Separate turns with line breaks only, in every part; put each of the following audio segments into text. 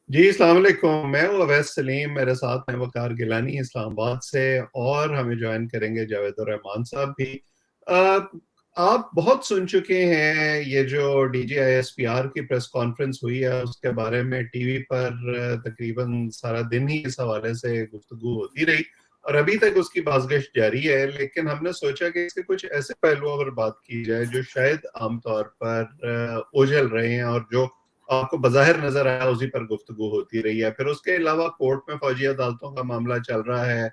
जी, अस्सलाम वालेकुम। मैं हूँ अवैस सलीम, मेरे साथ हैं वक़ार गिलानी इस्लामाबाद से, और हमें जॉइन करेंगे जावेद-उर-रहमान साहब भी। अ, आप बहुत सुन चुके हैं ये जो डीजीआईएसपीआर की प्रेस कॉन्फ्रेंस हुई है, उसके बारे में टीवी पर तकरीबन सारा दिन ही इस हवाले से गुफ्तगू होती रही और अभी तक उसकी बाज़गश्त जारी है। लेकिन हमने सोचा कि इसके कुछ ऐसे पहलुओं पर बात की जाए जो शायद आम तौर पर ओझल रहे हैं और जो आपको बज़ाहिर नज़र आया उसी पर गुफ्तगू होती रही है। फिर उसके अलावा कोर्ट में फौजी अदालतों का मामला चल रहा है।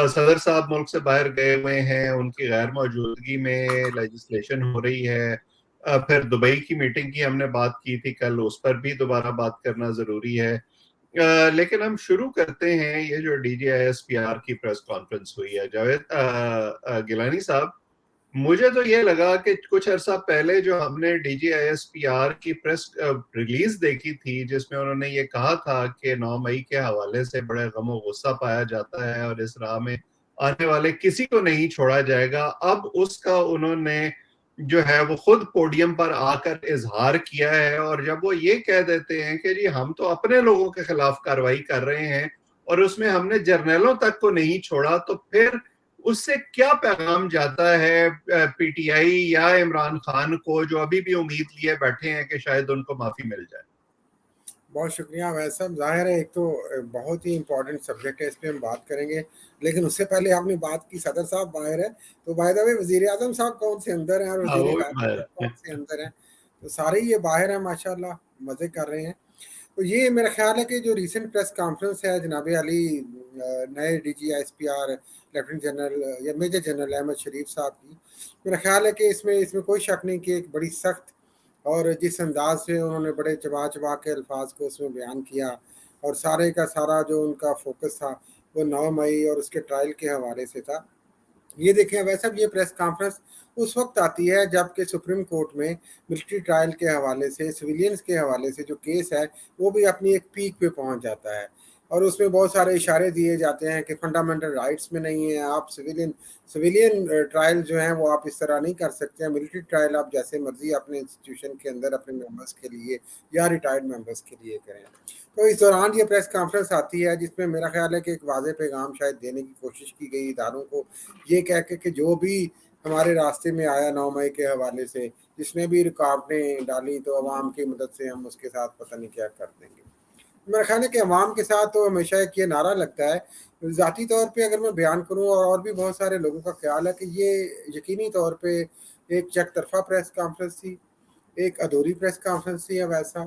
सदर साहब मुल्क से बाहर गए हुए हैं, उनकी गैर मौजूदगी में लेजिस्लेशन हो रही है। फिर दुबई की मीटिंग की हमने बात की थी कल, उस पर भी दोबारा बात करना ज़रूरी है। लेकिन हम शुरू करते हैं ये जो डीजीआईएसपीआर की प्रेस कॉन्फ्रेंस हुई है। जावेद गिलानी साहब, मुझे तो ये लगा कि कुछ अरसा पहले जो हमने डीजीआईएसपीआर की प्रेस रिलीज देखी थी, जिसमें उन्होंने ये कहा था कि 9 मई के हवाले से बड़े गम और गुस्सा पाया जाता है और इस राह में आने वाले किसी को नहीं छोड़ा जाएगा। अब उसका उन्होंने जो है वो खुद पोडियम पर आकर इजहार किया है, और जब वो ये कह देते हैं कि जी हम तो अपने लोगों के खिलाफ कार्रवाई कर रहे हैं और उसमें हमने जर्नलों तक को नहीं छोड़ा, तो फिर उससे क्या पैगाम जाता है पीटीआई या इमरान खान को, जो अभी भी उम्मीद लिए बैठे हैं कि शायद उनको माफी मिल जाए?
बहुत शुक्रिया वैसे ज़ाहिर है, एक तो बहुत ही इम्पोर्टेंट सब्जेक्ट है, इस पे हम बात करेंगे। लेकिन उससे पहले आपने बात की सदर साहब बाहर है, तो बाय द वे वज़ीर आज़म साहब कौन से अंदर हैं और
हाँ,
वज़ीर
वो भी
ख़ारजा
बात
साहब
है।
कौन से अंदर हैं। तो सारे ये बाहर हैं माशाल्लाह, मज़े कर रहे हैं। तो ये मेरा ख़्याल है कि जो रीसेंट प्रेस कॉन्फ्रेंस है जनाब अली नए डीजीआईएसपीआर लेफ्टिनेंट जनरल या मेजर जनरल अहमद शरीफ साहब की, मेरा ख़्याल है कि इसमें इसमें कोई शक नहीं कि एक बड़ी सख्त और जिस अंदाज से उन्होंने बड़े चबा चबा के अल्फाज को उसमें बयान किया, और सारे का सारा जो उनका फोकस था वो 9 मई और उसके ट्रायल के हवाले से था। ये देखें वैसे भी ये प्रेस कॉन्फ्रेंस उस वक्त आती है जबकि सुप्रीम कोर्ट में मिलिट्री ट्रायल के हवाले से सिविलियंस के हवाले से जो केस है वो भी अपनी एक पीक पे पहुंच जाता है, और उसमें बहुत सारे इशारे दिए जाते हैं कि फंडामेंटल राइट्स में नहीं है, आप सिविलियन सिविलियन ट्रायल जो है वो आप इस तरह नहीं कर सकते हैं, मिलिट्री ट्रायल आप जैसे मर्जी अपने इंस्टीट्यूशन के अंदर अपने मेंबर्स के लिए या रिटायर्ड मेंबर्स के लिए करें। तो इस दौरान ये प्रेस कॉन्फ्रेंस आती है जिसमें मेरा ख्याल है कि एक वाज़ेह पैगाम शायद देने की कोशिश की गई इदारों को, ये कह के कि जो भी हमारे रास्ते में आया 9 मई के हवाले से, जिसने भी रुकावटें डाली तो अवाम की मदद से हम उसके साथ पता नहीं क्या कर देंगे। मेरा ख्याल है कि अवाम के साथ तो हमेशा एक ये नारा लगता है। ज़ाती तौर पे अगर मैं बयान करूँ और भी बहुत सारे लोगों का ख्याल है कि ये यकीनी तौर पे एक एक तरफ़ा प्रेस कॉन्फ्रेंस थी, एक अधूरी प्रेस कॉन्फ्रेंस थी या वैसा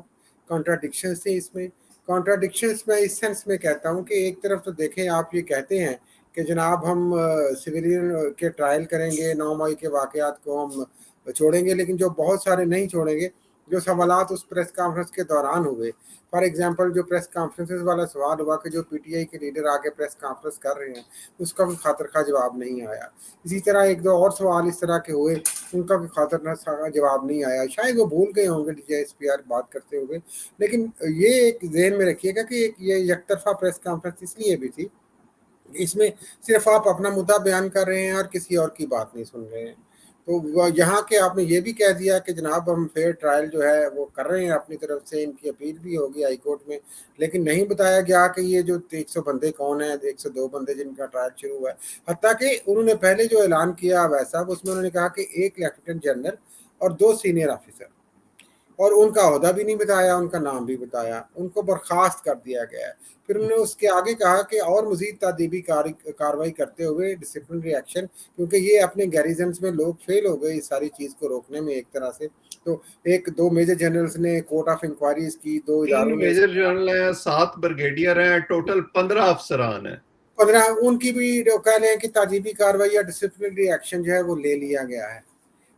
कॉन्ट्राडिक्शंस थे इसमें। कॉन्ट्राडिक्शंस मैं इस सेंस में कहता हूँ कि एक तरफ तो देखें आप ये कहते हैं कि जनाब हम सिविलियन के ट्रायल करेंगे, 9 मई के वाक़यात को हम छोड़ेंगे, लेकिन जो बहुत सारे नहीं छोड़ेंगे जो सवालात उस प्रेस कॉन्फ्रेंस के दौरान हुए। फॉर एग्जांपल जो प्रेस कॉन्फ्रेंसेस वाला सवाल हुआ कि जो पीटीआई के लीडर आके प्रेस कॉन्फ्रेंस कर रहे हैं उसका कोई खातर खा जवाब नहीं आया। इसी तरह एक दो और सवाल इस तरह के हुए उनका कोई खातर खा जवाब नहीं आया, शायद वो भूल गए होंगे डीजीआईएसपीआर बात करते हुए। लेकिन ये एक जहन में रखिएगा कि एक ये एक तरफा प्रेस कॉन्फ्रेंस इसलिए भी थी, इसमें सिर्फ आप अपना मुद्दा बयान कर रहे हैं और किसी और की बात नहीं सुन रहे हैं। तो यहाँ के आपने ये भी कह दिया कि जनाब हम फेयर ट्रायल जो है वो कर रहे हैं अपनी तरफ से, इनकी अपील भी होगी हाई कोर्ट में, लेकिन नहीं बताया गया कि ये जो 100 बंदे कौन है, 102 बंदे जिनका ट्रायल शुरू हुआ है। हत्ता कि उन्होंने पहले जो ऐलान किया वैसा उसमें उन्होंने कहा कि एक लेफ्टिनेंट जनरल और 2 सीनियर ऑफिसर, और उनका ओहदा भी नहीं बताया, उनका नाम भी बताया, उनको बर्खास्त कर दिया गया है। फिर उन्होंने उसके आगे कहा कि और मजीद तादीबी कार्रवाई करते हुए डिसिप्लिनरी एक्शन, क्योंकि ये अपने गैरिजन्स में लोग फेल हो गए इस सारी चीज़ को रोकने में एक तरह से। तो एक दो मेजर जनरल्स ने कोर्ट ऑफ इंक्वायरीज की, दो
3
इदारों ने
मेजर जनरल हैं, 7 ब्रिगेडियर हैं, टोटल 15 अफसरान हैं।
15 उनकी भी कह लें कि ताजीबी कार्रवाई या डिसिप्लिनरी एक्शन जो है वो ले लिया गया है।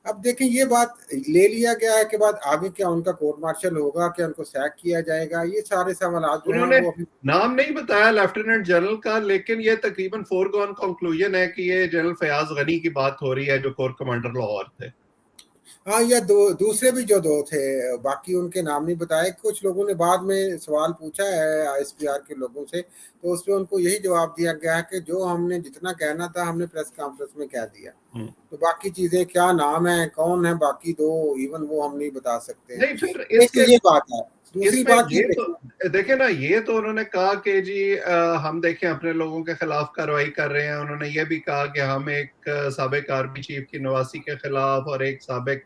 अब देखें ये बात ले लिया गया है के बाद आगे क्या उनका कोर्ट मार्शल होगा, क्या उनको सैक किया जाएगा, ये सारे सवाल जो हैं
उन्होंने
वो अभी।
नाम नहीं बताया लेफ्टिनेंट जनरल का, लेकिन ये तकरीबन फोरगॉन कंक्लूजन है कि ये जनरल फयाज गनी की बात हो रही है जो कोर कमांडर लाहौर थे।
हाँ, या दो दूसरे भी जो दो थे बाकी उनके नाम नहीं बताए। कुछ लोगों ने बाद में सवाल पूछा है आईएसपीआर के लोगों से, तो उस पे उनको यही जवाब दिया गया है कि जो हमने जितना कहना था हमने प्रेस कॉन्फ्रेंस में कह दिया। तो बाकी चीजें क्या नाम है कौन है बाकी दो, इवन वो हम नहीं बता सकते हैं।
नहीं, फिर
एक तो
इसके
ये बात है। दूसरी
इसमें
बात ये
ये
देखिए,
तो देखे ना, ये तो उन्होंने कहा कि जी हम देखें अपने लोगों के खिलाफ कार्रवाई कर रहे हैं। उन्होंने ये भी कहा कि हम एक साबिक आर्मी चीफ की नवासी के खिलाफ और एक साबिक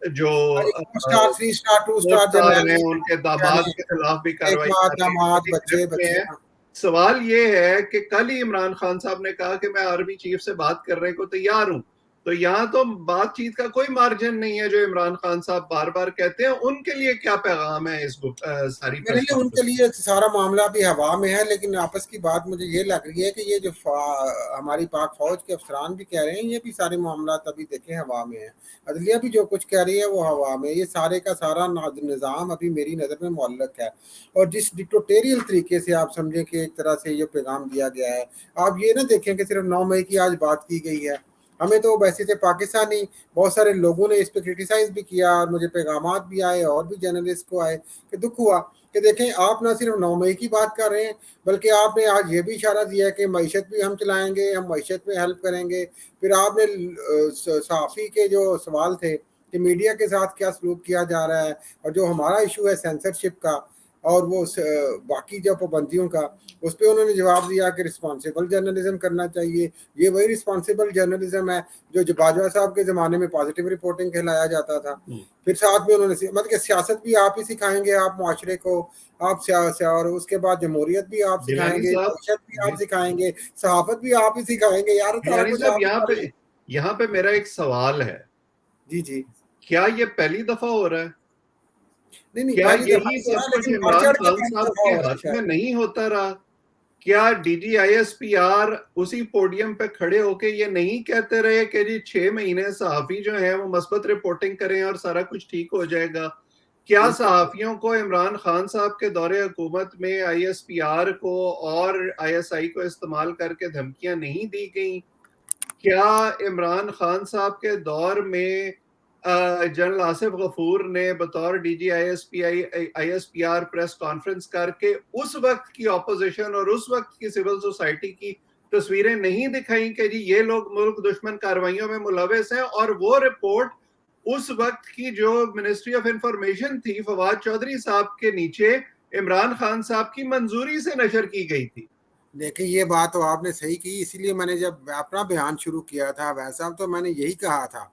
जो
अरे 4 star, 3 star, 2
four
star
star
general
हैं,
ये
उनके
क्या
दामाद
नहीं,
के खिलाफ भी
एक
कार्रवाई
माँ,
कर रहे हैं, वो
दामाद,
भी
बच्चे,
गिरफ्त में है।
बच्चियां।
सवाल ये है कि कल ही इमरान खान साहब ने कहा कि मैं आर्मी चीफ से बात करने को तैयार हूं। तो यहाँ तो बातचीत का कोई मार्जिन नहीं है जो इमरान खान साहब बार बार कहते हैं। उनके लिए क्या पैगाम है इस सारी
मेरे
प्रेस
लिए
कॉन्फ्रेंस?
उनके लिए सारा मामला भी हवा में है, लेकिन आपस की बात मुझे ये लग रही है कि ये जो हमारी पाक फौज के अफसरान भी कह रहे हैं, ये भी सारे मामला अभी देखें हवा में है। अदलिया भी जो कुछ कह रही है वो हवा में, ये सारे का सारा निज़ाम अभी मेरी नज़र में मुअल्लक है। और जिस डिक्टेटोरियल तरीके से आप समझें कि एक तरह से ये पैगाम दिया गया है, आप ये ना देखें कि सिर्फ 9 मई की आज बात की गई है। हमें तो वैसे थे पाकिस्तानी बहुत सारे लोगों ने इस पर क्रिटिसाइज भी किया, और मुझे पैगाम भी आए और भी जर्नलिस्ट को आए कि दुख हुआ कि देखें आप ना सिर्फ 9 मई की बात कर रहे हैं, बल्कि आपने आज ये भी इशारा दिया है कि मईशत भी हम चलाएंगे, हम मईशत में हेल्प करेंगे। फिर आपने सहाफ़ी के जो सवाल थे कि मीडिया के साथ क्या सलूक किया जा रहा है, और जो हमारा इशू है सेंसरशिप का और वो बाकी जो पाबंदियों का, उस पर उन्होंने जवाब दिया कि रिस्पॉन्सिबल जर्नलिज्म करना चाहिए। ये वही रिस्पॉन्सिबल जर्नलिज्म है जो बाजवा साहब के ज़माने में पॉजिटिव रिपोर्टिंग कहलाया जाता था। फिर साथ में उन्होंने मतलब कि सियासत भी आप ही सिखाएंगे, आप मुआशरे को, आप और उसके बाद जमहूरियत भी आप
गिलानी
सिखाएंगे,
साहब,
मईशत भी आप सिखाएंगे, सहाफत भी आप ही सिखाएंगे। यार सारा
गिलानी
कुछ
साहब,
आप सिखा रहे हैं।
यहाँ पे मेरा एक सवाल है।
जी जी।
क्या ये पहली दफा हो रहा है?
नहीं नहीं,
क्या
पहली दफा
यही
नहीं हो
सब
रहा,
कुछ
लेकिन बढ़
इमरान
चढ़ के
खान
पहली
साहब
दफा
के
हो रहा है
हाथ में
शायद।
नहीं होता रहा? क्या DGISPR उसी पोडियम पे खड़े होके ये नहीं कहते रहे कि जी 6 महीने सहाफी जो है वो मस्बत रिपोर्टिंग करें और सारा कुछ ठीक हो जाएगा? क्या
बिल्कुल।
सहाफियों को इमरान खान साहब के दौरे हुकूमत में ISPR को और ISI को इस्तेमाल करके धमकियां नहीं दी गई? क्या इमरान खान साहब के दौर में जनरल आसिफ गफूर ने बतौर DG ISPR प्रेस कॉन्फ्रेंस करके उस वक्त की ऑपोजिशन और उस वक्त की सिविल सोसाइटी की तस्वीरें नहीं दिखाई कि जी ये लोग मुल्क दुश्मन कार्रवाइयों में मुलविस हैं? और वो रिपोर्ट उस वक्त की जो मिनिस्ट्री ऑफ इंफॉर्मेशन थी फवाद चौधरी साहब के नीचे इमरान खान साहब की मंजूरी से नशर की गई थी।
देखिए ये बात तो आपने सही की, इसीलिए मैंने जब अपना बयान शुरू किया था वैसा तो मैंने यही कहा था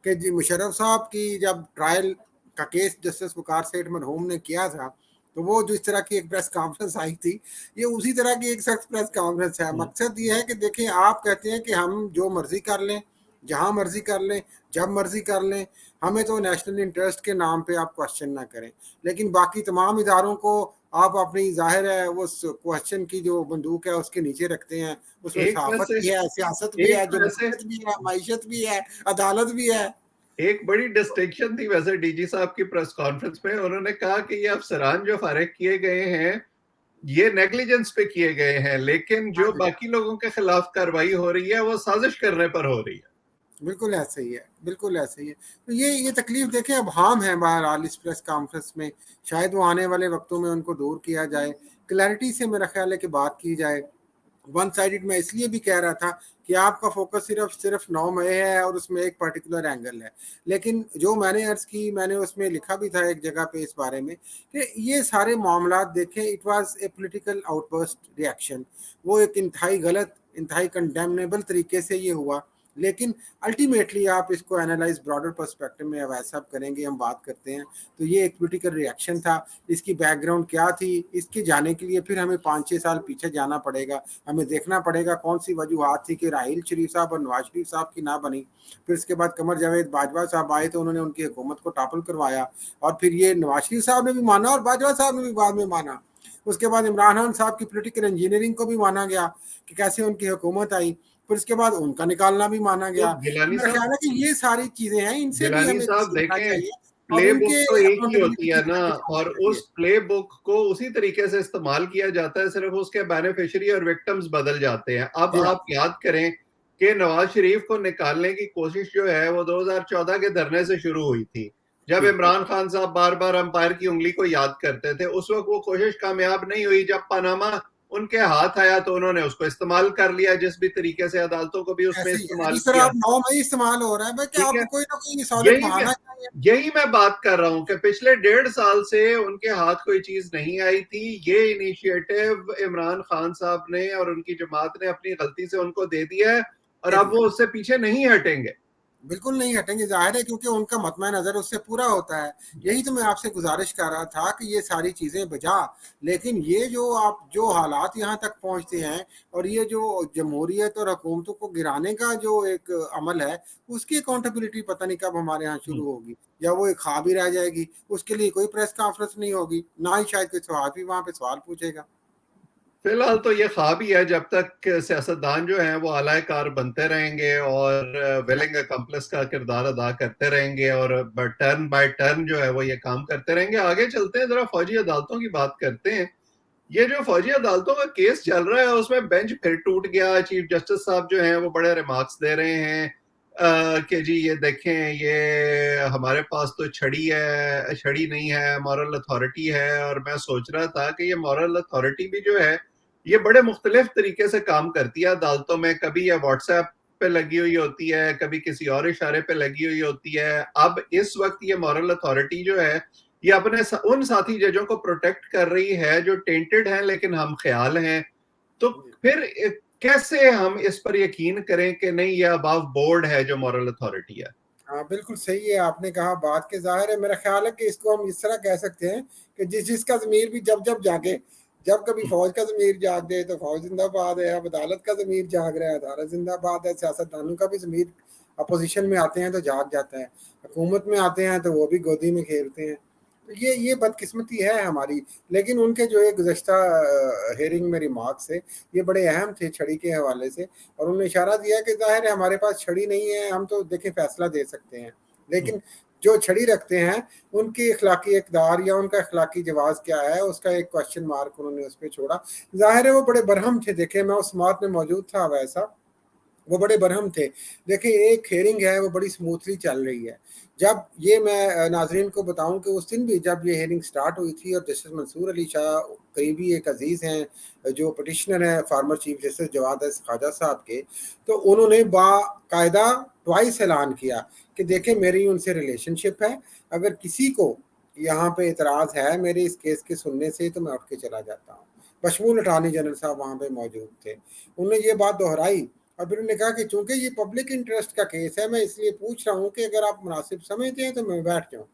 कि जी मुशर्रफ साहब की जब ट्रायल का केस जस्टिस वकार सेठ मरहूम ने किया था, तो वो जो इस तरह की एक प्रेस कॉन्फ्रेंस आई थी, ये उसी तरह की एक सख्त प्रेस कॉन्फ्रेंस है। मकसद ये है कि देखें, आप कहते हैं कि हम जो मर्जी कर लें, जहां मर्जी कर लें, जब मर्जी कर लें, हमें तो नेशनल इंटरेस्ट के नाम पे आप क्वेश्चन ना करें, लेकिन बाकी तमाम इदारों को आप अपनी जाहिर है वो क्वेश्चन की जो बंदूक है उसके नीचे रखते हैं। उसमें
एक
सहाफत
वैसे
भी है, सियासत भी है,
एक वैसे
जमहूरियत भी है, मईशत भी है, अदालत भी है।
एक बड़ी डिस्टिंक्शन थी वैसे DG साहब की प्रेस कॉन्फ्रेंस में। उन्होंने कहा कि ये अफसरान जो फारिग किए गए हैं ये नेग्लिजेंस पे किए गए हैं, लेकिन
हाँ
जो
जी,
बाकी लोगों के खिलाफ कार्रवाई हो रही है वो साजिश करने पर हो रही है।
बिल्कुल ऐसे ही है, बिल्कुल ऐसे ही है। तो ये तकलीफ देखें अब हम है बहरहाल इस प्रेस कॉन्फ्रेंस में, शायद वो आने वाले वक्तों में उनको दूर किया जाए, क्लैरिटी से मेरा ख्याल है कि बात की जाए। वन साइडेड मैं इसलिए भी कह रहा था कि आपका फोकस सिर्फ सिर्फ 9 मई है और उसमें एक पर्टिकुलर एंगल है, लेकिन जो मैंने अर्ज की, मैंने उसमें लिखा भी था एक जगह पे इस बारे में कि ये सारे मामला देखें, it was a political outburst reaction. वो एक इंतहाई गलत, इंतहाई कंडेमनेबल तरीके से ये हुआ, लेकिन अल्टीमेटली आप इसको एनालाइज ब्रॉडर पर्सपेक्टिव में वैसा करेंगे, हम बात करते हैं तो ये एक पॉलिटिकल रिएक्शन था। इसकी बैकग्राउंड क्या थी, इसके जाने के लिए फिर हमें 5-6 साल पीछे जाना पड़ेगा। हमें देखना पड़ेगा कौन सी वजूहत थी कि राहील शरीफ साहब और नवाज शरीफ साहब की ना बनी। फिर इसके बाद कमर जावेद बाजवा साहब आए तो उन्होंने उनकी हुकूमत को टॉपल करवाया, और फिर ये नवाज शरीफ साहब ने भी माना और बाजवा साहब ने भी बाद में माना। उसके बाद इमरान खान साहब की पॉलिटिकल इंजीनियरिंग को भी माना गया कि कैसे उनकी हुकूमत आई, फिर उसके बाद उनका निकालना भी माना
तो
गया। तो
गिलानी
मेरा
साहब,
ख्याल है कि ये सारी चीजें हैं, इनसे भी हमें सीखना
देखें,
चाहिए और
प्ले बुक
इनके
तो एक ही होती
अकाउंटेबिलिटी
है ना,
करके चलना
और
चाहिए।
उस प्ले बुक को उसी तरीके से इस्तेमाल किया जाता है, सिर्फ उसके बेनिफिशियरी और विक्टिम्स बदल जाते हैं। अब
जी हाँ,
आप याद करें कि नवाज शरीफ को निकालने की कोशिश जो है वो 2014 के धरने से शुरू हुई थी, जब
बिल्कुल।
इमरान खान साहब बार बार अंपायर की उंगली को याद करते थे। उस वक्त वो कोशिश कामयाब नहीं हुई। जब पनामा उनके हाथ आया तो उन्होंने उसको इस्तेमाल कर लिया, जिस भी तरीके से अदालतों को भी उसमें
ऐसे ही है
इस्तेमाल
जी सर,
किया।
आप 9 मई इस्तेमाल हो रहा है भाई, क्या
ठीक है,
आपको कोई ना कोई सॉलिड
यही मैं
बहाना चाहिए।
यही मैं बात कर रहा हूं कि पिछले 1.5 साल से उनके हाथ कोई चीज नहीं आई थी। ये इनिशिएटिव इमरान खान साहब ने और उनकी जमात ने अपनी गलती से उनको दे दिया है, और
दे
अब
दिया,
वो उससे पीछे नहीं हटेंगे।
बिल्कुल नहीं हटेंगे, जाहिर है, क्योंकि उनका मतमा नजर उससे पूरा होता है। यही तो मैं आपसे गुजारिश कर रहा था कि ये सारी चीजें बजा, लेकिन ये जो आप जो हालात यहाँ तक पहुंचते हैं, और ये जो जमहूरियत और हुकूमतों को गिराने का जो एक अमल है, उसकी अकाउंटेबिलिटी पता नहीं कब हमारे यहाँ शुरू होगी, या वो एक ख्वाब ही रह जाएगी। उसके लिए कोई प्रेस कॉन्फ्रेंस नहीं होगी, ना ही शायद कोई सहाफ़ी वहां पे सवाल पूछेगा।
फिलहाल तो ये ख्वाब ही है, जब तक सियासतदान जो हैं वो आलाकार बनते रहेंगे और विलिंग अकम्पलिस का किरदार अदा करते रहेंगे, और टर्न बाय टर्न जो है वो ये काम करते रहेंगे। आगे चलते हैं, जरा फौजी अदालतों की बात करते हैं। ये जो फौजी अदालतों का केस चल रहा है उसमें बेंच फिर टूट गया। चीफ जस्टिस साहब जो हैं वो बड़े रिमार्क्स दे रहे हैं कि जी ये देखें, ये हमारे पास तो छड़ी है, छड़ी नहीं है, मॉरल अथॉरिटी है। और मैं सोच रहा था कि ये मॉरल अथॉरिटी भी जो है ये बड़े मुख्तलिफ तरीके से काम करती है अदालतों में। कभी ये व्हाट्सएप पे लगी हुई होती है, कभी किसी और इशारे पे लगी हुई होती है। अब इस वक्त ये मॉरल अथॉरिटी जो है ये अपने उन साथी जजों को प्रोटेक्ट कर रही है जो टेंटेड हैं लेकिन हम ख्याल हैं। तो फिर कैसे हम इस पर यकीन करें कि नहीं, ये अबव बोर्ड है जो मॉरल अथॉरिटी है?
हाँ बिल्कुल सही है, आपने कहा बात के जाहिर है। मेरा ख्याल है कि इसको हम इस तरह कह सकते हैं कि जिसका ज़मीर भी जब जब जागे, जब कभी फौज का ज़मीर जाग जाए तो फौज जिंदाबाद है, अब अदालत का ज़मीर जाग रहा है, अदालत जिंदाबाद है, सियासतदानों का भी ज़मीर अपोजिशन में आते हैं तो जाग जाता है, हुकूमत में आते हैं तो वो भी गोदी में खेलते हैं। तो ये बदकिस्मती है हमारी। लेकिन उनके जो है गुज़श्ता हेयरिंग में रिमार्क्स थे, ये बड़े अहम थे छड़ी के हवाले से, और उन्होंने इशारा दिया कि जाहिर है हमारे पास छड़ी नहीं है, हम तो देखें फैसला दे सकते हैं, लेकिन जो छड़ी रखते हैं उनकी अखलाकी इकदार या उनका अखलाकी जवाब क्या है, उसका एक क्वेश्चन मार्क उन्होंने उस पर छोड़ा। जाहिर है वो बड़े बरहम थे। देखे, मैं उस समात में मौजूद था, वैसा वो बड़े बरहम थे। देखिए, एक हेयरिंग है वो बड़ी स्मूथली चल रही है। जब ये मैं नाजरीन को बताऊं कि उस दिन भी जब ये हेयरिंग स्टार्ट हुई थी और जस्टिस मंसूर अली शाह करीबी एक अजीज़ हैं जो पटिशनर हैं former chief justice Jawad Khwaja साहब के, तो उन्होंने बाकायदा ट्वाइस ऐलान किया कि देखें मेरी उनसे रिलेशनशिप है, अगर किसी को यहाँ पे इतराज़ है मेरे इस केस के सुनने से तो मैं उठ के चला जाता हूँ। बशमूल अटार्नी जनरल साहब वहाँ पे मौजूद थे, उन्होंने ये बात दोहराई। और फिर उन्होंने कहा कि चूंकि ये पब्लिक इंटरेस्ट का केस है, मैं इसलिए पूछ रहा हूँ कि अगर आप मुनासिब समझते हैं तो मैं बैठ जाऊँ।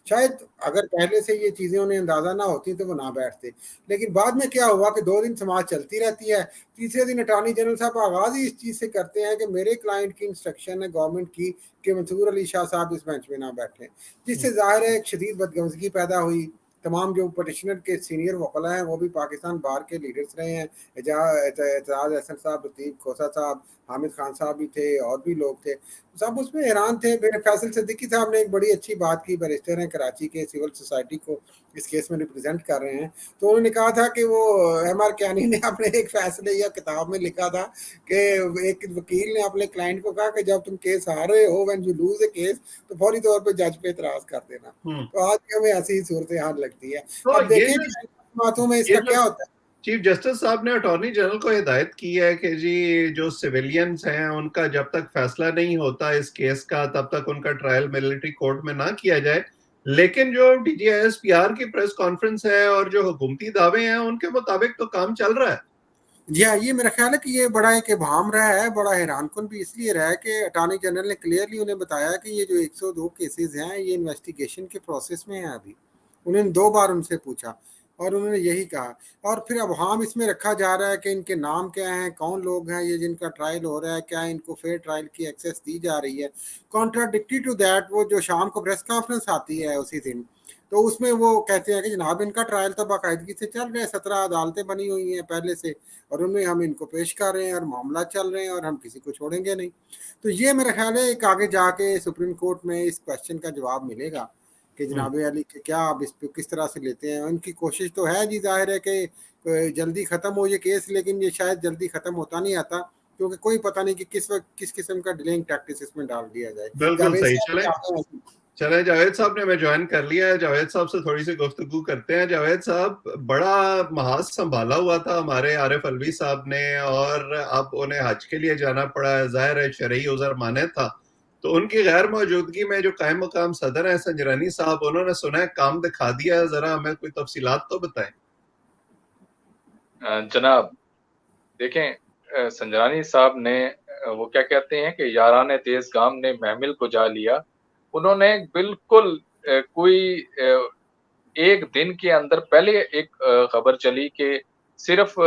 शायद अगर पहले से ये चीज़ें उन्हें अंदाज़ा ना होती तो वो ना बैठते। लेकिन बाद में क्या हुआ कि 2 दिन समाज चलती रहती है, तीसरे दिन अटॉर्नी जनरल साहब आगाज़ ही इस चीज़ से करते हैं कि मेरे क्लाइंट की इंस्ट्रक्शन है गवर्नमेंट की कि मंसूर अली शाह साहब इस बेंच में ना बैठें, जिससे ज़ाहिर है एक शदीद बदगमज़गी पैदा हुई। तमाम जो पटिशनर के सीनियर वकला हैं वो भी पाकिस्तान बार के लीडर्स रहे हैं, एतजाज अहसन साहब, लतीफ़ खोसा साहब, हामिद खान साहब भी थे, और भी लोग थे, सब उसमें हैरान थे। फिर फैसल सिद्दीकी साहब ने एक बड़ी अच्छी बात की, बैरिस्टर हैं कराची के, सिविल सोसाइटी को इस केस में रिप्रेजेंट कर रहे हैं। तो उन्होंने कहा था कि वो MR कियानी ने अपने एक फैसले या किताब में लिखा था कि एक वकील ने अपने क्लाइंट को कहा कि जब तुम केस हार रहे हो, when you lose A case, तो फौरी तौर पर जज पे इतराज कर देना। तो आज भी हमें ऐसी ही सूरत हाल लगती है।
तो
अब देखें कि बातों में
ये
इसका
जो
क्या होता है।
चीफ जस्टिस साहब ने अटॉर्नी जनरल को हिदायत की है कि जी जो सिविलियंस हैं उनका जब तक फैसला नहीं होता इस केस का, तब तक उनका ट्रायल मिलिट्री कोर्ट में ना किया जाए। लेकिन जो DGISPR की प्रेस कॉन्फ्रेंस है और जो हुकूमती दावे हैं उनके मुताबिक तो काम चल रहा है।
जी हाँ, ये मेरा ख्याल है कि ये बड़ा एक इबाहम रहा है, बड़ा हैरानकुन भी इसलिए रहा है कि अटॉर्नी जनरल ने क्लियरली उन्हें बताया कि ये जो 102 केसेस हैं ये इन्वेस्टिगेशन के प्रोसेस में है अभी। उन्होंने 2 बार उनसे पूछा और उन्होंने यही कहा, और फिर अबहम इसमें रखा जा रहा है कि इनके नाम क्या हैं, कौन लोग हैं ये जिनका ट्रायल हो रहा है, क्या इनको फेयर ट्रायल की एक्सेस दी जा रही है। कॉन्ट्राडिक्टरी टू दैट, वो जो शाम को प्रेस कॉन्फ्रेंस आती है उसी दिन, तो उसमें वो कहते हैं कि जनाब इनका ट्रायल तो बाकायदगी से चल रहा है, 17 अदालतें बनी हुई हैं पहले से, और उनमें हम इनको पेश कर रहे हैं और मामला चल रहे हैं और हम किसी को छोड़ेंगे नहीं। तो ये मेरा ख्याल है एक आगे जाके सुप्रीम कोर्ट में इस क्वेश्चन का जवाब मिलेगा कि जनाब अली के क्या आप इस पे किस तरह से लेते हैं। उनकी कोशिश तो है जी, जाहिर है कि जल्दी ख़त्म हो ये केस, लेकिन ये शायद जल्दी ख़त्म होता नहीं आता, क्योंकि कोई पता नहीं कि किस वक्त किस किस्म का डिलेइंग टैक्टिस इसमें डाल दिया जाए।
बिल्कुल
जावेद
सही।
साहब
चले
क्या
चले, जावेद साहब ने हमें ज्वाइन कर लिया है। जावेद साहब से थोड़ी सी गुफ्तगू करते हैं। जावेद साहब, बड़ा महाज संभाला हुआ था हमारे आरिफ अलवी साहब ने, और अब उन्हें हज के लिए जाना पड़ा है। जाहिर है शरई उज़र माने था, तो उनकी गैर मौजूदगी में जो कायम मकाम सदर है संजरानी साहब, उन्होंने सुना है काम दिखा दिया है। जरा हमें कोई तफसीलात तो बताएं।
जनाब देखें, संजरानी साहब ने वो क्या कहते हैं कि याराने तेज गाम ने महमिल को जा लिया। उन्होंने बिल्कुल कोई एक दिन के अंदर पहले एक खबर चली कि सिर्फ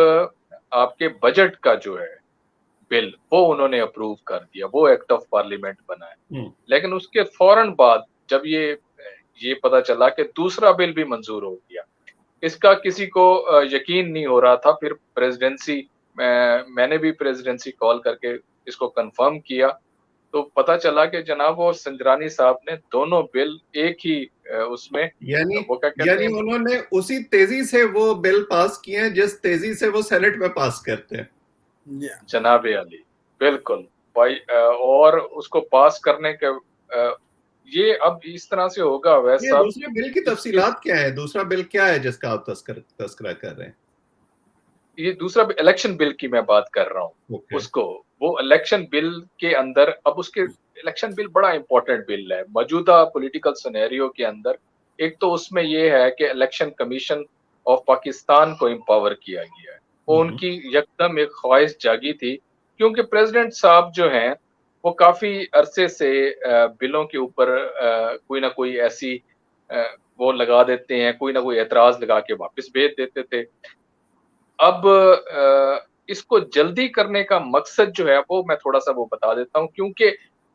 आपके बजट का जो है बिल वो उन्होंने अप्रूव कर दिया, वो एक्ट ऑफ पार्लियामेंट बना है। लेकिन उसके फौरन बाद जब ये पता चला कि दूसरा बिल भी मंजूर हो गया, इसका किसी को यकीन नहीं हो रहा था। फिर प्रेसिडेंसी, मैंने भी प्रेसिडेंसी कॉल करके इसको कंफर्म किया, तो पता चला कि जनाब वो संजरानी साहब ने दोनों बिल एक ही उसमें,
यानी
वो क्या कहते हैं,
उन्होंने उसी तेजी से वो बिल पास किए हैं जिस तेजी से वो सेनेट में पास करते हैं।
जनाब अली, बिल्कुल भाई। और उसको पास करने के ये अब इस तरह से होगा। वैसा
दूसरे बिल की तफसीलात क्या है? दूसरा बिल क्या है जिसका आप तस्करा कर रहे हैं?
ये दूसरा इलेक्शन बिल की मैं बात कर रहा हूँ। उसको वो इलेक्शन बिल के अंदर, अब उसके इलेक्शन बिल बड़ा इंपॉर्टेंट बिल है मौजूदा पॉलिटिकल सिनेरियो के अंदर। एक तो उसमें ये है कि इलेक्शन कमीशन ऑफ पाकिस्तान को एम्पावर किया गया है। वो उनकी यकदम एक ख्वाहिश जागी थी, क्योंकि प्रेसिडेंट साहब जो हैं वो काफी अरसे से बिलों के ऊपर कोई ना कोई ऐसी वो लगा देते हैं, कोई ना कोई एतराज लगा के वापस भेज देते थे। अब इसको जल्दी करने का मकसद जो है वो मैं थोड़ा सा वो बता देता हूँ, क्योंकि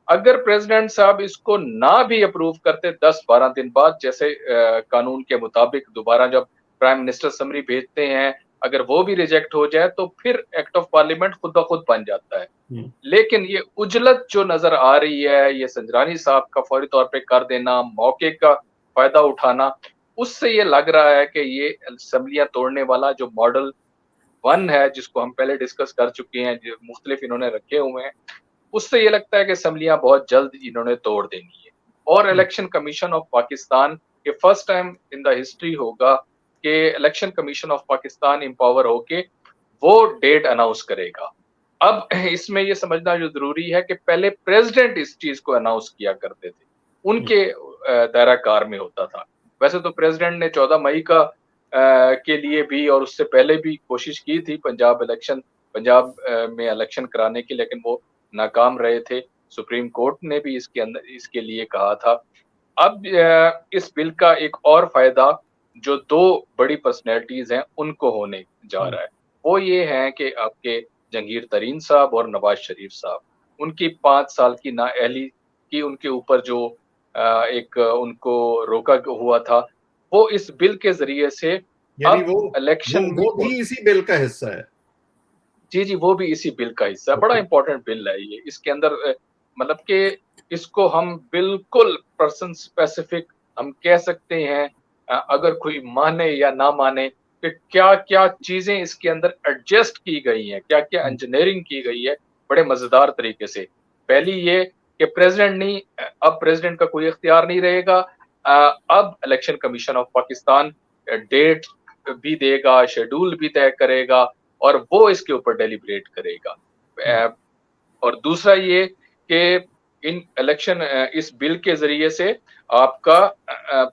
अगर प्रेसिडेंट साहब इसको ना भी अप्रूव करते 10-12 दिन बाद, जैसे कानून के मुताबिक दोबारा जब प्राइम मिनिस्टर समरी भेजते हैं, अगर वो भी रिजेक्ट हो जाए तो फिर एक्ट ऑफ पार्लियामेंट खुद ब खुद बन जाता है। लेकिन ये उजलत जो नजर आ रही है, ये संजरानी साहब का फौरी तौर पे कर देना, मौके का फायदा उठाना, उससे ये लग रहा है कि ये असेंबलियां तोड़ने वाला जो मॉडल 1 है, जिसको हम पहले डिस्कस कर चुके हैं, जो मुख्तलिफ इन्होंने रखे हुए हैं, उससे ये लगता है कि असेंबलियां बहुत जल्द इन्होंने तोड़ देनी है। और इलेक्शन कमीशन ऑफ पाकिस्तान, ये first time in the history होगा कि election commission of Pakistan empower होके वो डेट अनाउंस करेगा। अब इसमें ये समझना जो जरूरी है कि पहले प्रेसिडेंट इस चीज को अनाउंस किया करते थे, उनके दायरा कार में होता था। वैसे तो प्रेसिडेंट ने 14 मई का के लिए भी और उससे पहले भी कोशिश की थी पंजाब में इलेक्शन कराने की, लेकिन वो नाकाम रहे थे। सुप्रीम कोर्ट ने भी इसके लिए कहा था। अब इस बिल का एक और फायदा जो 2 बड़ी पर्सनैलिटीज हैं उनको होने जा रहा है, वो ये है कि आपके जहांगीर तरीन साहब और नवाज शरीफ साहब, उनकी 5 साल की नाअहली की उनके ऊपर जो एक उनको रोका हुआ था, वो इस बिल के जरिए से
यानी
अब इलेक्शन में
वो भी इसी बिल का हिस्सा है।
जी, वो भी इसी बिल का हिस्सा है। बड़ा इंपॉर्टेंट बिल है ये। इसके अंदर मतलब कि इसको हम बिल्कुल पर्सन स्पेसिफिक हम कह सकते हैं, अगर कोई माने या ना माने कि क्या-क्या चीजें इसके अंदर एडजस्ट की गई हैं, क्या-क्या इंजीनियरिंग की गई है बड़े मजेदार तरीके से। पहली ये कि प्रेसिडेंट नहीं, अब प्रेसिडेंट का कोई इख्तियार नहीं रहेगा। अब election commission of Pakistan date भी देगा, शेड्यूल भी तय करेगा और वो इसके ऊपर डेलिब्रेट करेगा। और दूसरा ये कि इन इलेक्शन इस बिल के जरिए से आपका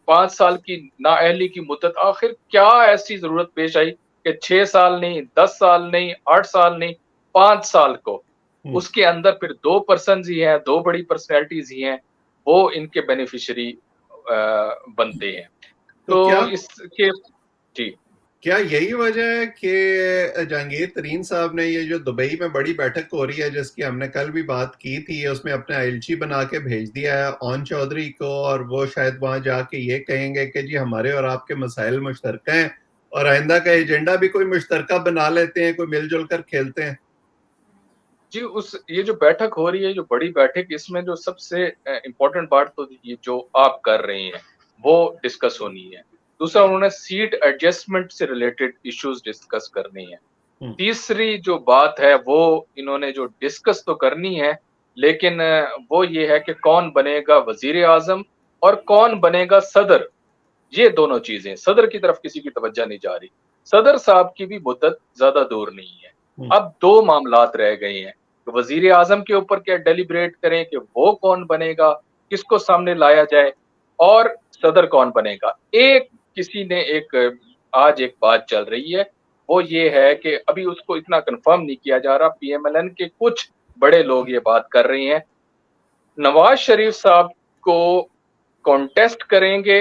5 साल की नाअहली की मुद्दत, आखिर क्या ऐसी जरूरत पेश आई कि 6 साल नहीं, 10 साल नहीं, 8 साल नहीं, 5 साल को उसके अंदर फिर 2 पर्सन ही हैं, 2 बड़ी पर्सनैलिटीज ही हैं, वो इनके बेनिफिशियरी बनते हैं। तो इसके जी,
क्या यही वजह है कि जहांगीर तरीन साहब ने ये जो दुबई में बड़ी बैठक हो रही है, जिसकी हमने कल भी बात की थी, उसमें अपने आईएलची बना के भेज दिया है ओन चौधरी को, और वो शायद वहां जाके ये कहेंगे कि जी हमारे और आपके मसाइल मुश्तरका हैं और आइंदा का एजेंडा भी कोई मुश्तरका बना लेते हैं, कोई मिलजुल कर खेलते हैं।
जी, ये जो बैठक हो रही है, जो बड़ी बैठक, इसमें जो सबसे इम्पोर्टेंट बात तो ये जो आप कर रहे हैं वो डिस्कस होनी है। दूसरा, उन्होंने सीट एडजस्टमेंट से रिलेटेड इश्यूज डिस्कस करने हैं। तीसरी जो बात है वो इन्होंने जो डिस्कस तो करनी है, लेकिन वो ये है कि कौन बनेगा वजीर आजम और कौन बनेगा सदर, ये दोनों चीजें, सदर की तरफ किसी की तवज्जो नहीं जा रही। सदर साहब की भी मुद्दत ज्यादा दूर नहीं है। अब दो मामलात रह गए हैं, तो वजीर आजम के ऊपर क्या डेलिब्रेट करें कि वो कौन बनेगा, किसको सामने लाया जाए, और सदर कौन बनेगा। एक किसी ने आज एक बात चल रही है, वो ये है कि अभी उसको इतना कंफर्म नहीं किया जा रहा, पीएमएलएन के कुछ बड़े लोग ये बात कर रहे हैं, नवाज शरीफ साहब को कॉन्टेस्ट करेंगे,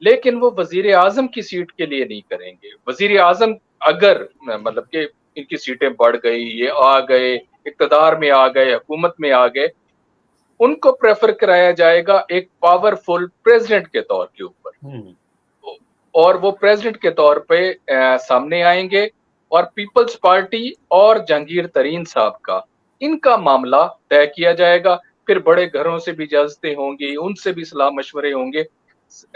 लेकिन वो वजीर आजम की सीट के लिए नहीं करेंगे। वजीर आजम अगर मतलब कि इनकी सीटें बढ़ गई, ये आ गए, इक्तदार में आ गए, हुकूमत में आ गए, उनको प्रेफर कराया जाएगा एक पावरफुल प्रेसिडेंट के तौर के ऊपर, और वो प्रेसिडेंट के तौर पे सामने आएंगे, और पीपल्स पार्टी और जहांगीर तरीन साहब का इनका मामला तय किया जाएगा। फिर बड़े घरों से भी इजाजतें होंगी, उनसे भी सलाह मशवरे होंगे।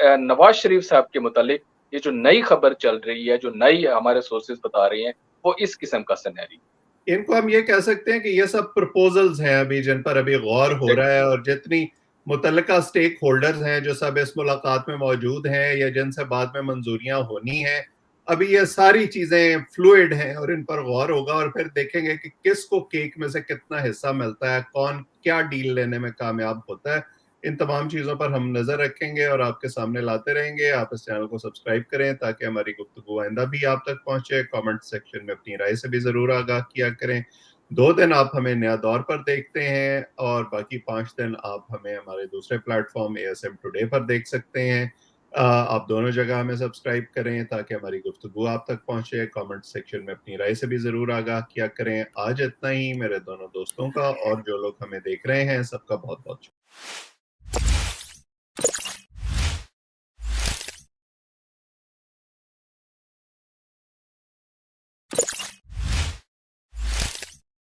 नवाज शरीफ साहब के मुतालिक ये जो नई खबर चल रही है, जो नई हमारे सोर्सेज बता रहे हैं, वो इस किस्म का सिनेरियो।
इनको हम ये कह सकते हैं कि ये सब प्रपोजल्स हैं अभी, जिन पर अभी गौर हो रहा है, और जितनी मुतल्लिका स्टेक होल्डर्स हैं जो सब इस मुलाकात में मौजूद हैं या जिनसे बाद में मंजूरियां होनी हैं, अभी ये सारी चीजें फ्लूइड हैं और इन पर गौर होगा, और फिर देखेंगे कि किसको केक में से कितना हिस्सा मिलता है, कौन क्या डील लेने में कामयाब होता है। इन तमाम चीजों पर हम नजर रखेंगे और आपके सामने लाते रहेंगे। आप इस चैनल को सब्सक्राइब करें ताकि हमारी गुफ्तगू आइंदा भी आप तक पहुंचे। कमेंट सेक्शन में अपनी राय से भी जरूर आगाह किया करें। 2 दिन आप हमें नया दौर पर देखते हैं और बाकी 5 दिन आप हमें हमारे दूसरे प्लेटफॉर्म एएसएम टुडे पर देख सकते हैं। आप दोनों जगह हमें सब्सक्राइब करें ताकि हमारी गुफ्तगू आप तक पहुंचे। कमेंट सेक्शन में अपनी राय से भी जरूर आगाह किया करें। आज इतना ही। मेरे दोनों दोस्तों का और जो लोग हमें देख रहे हैं सबका बहुत बहुत शुक्रिया।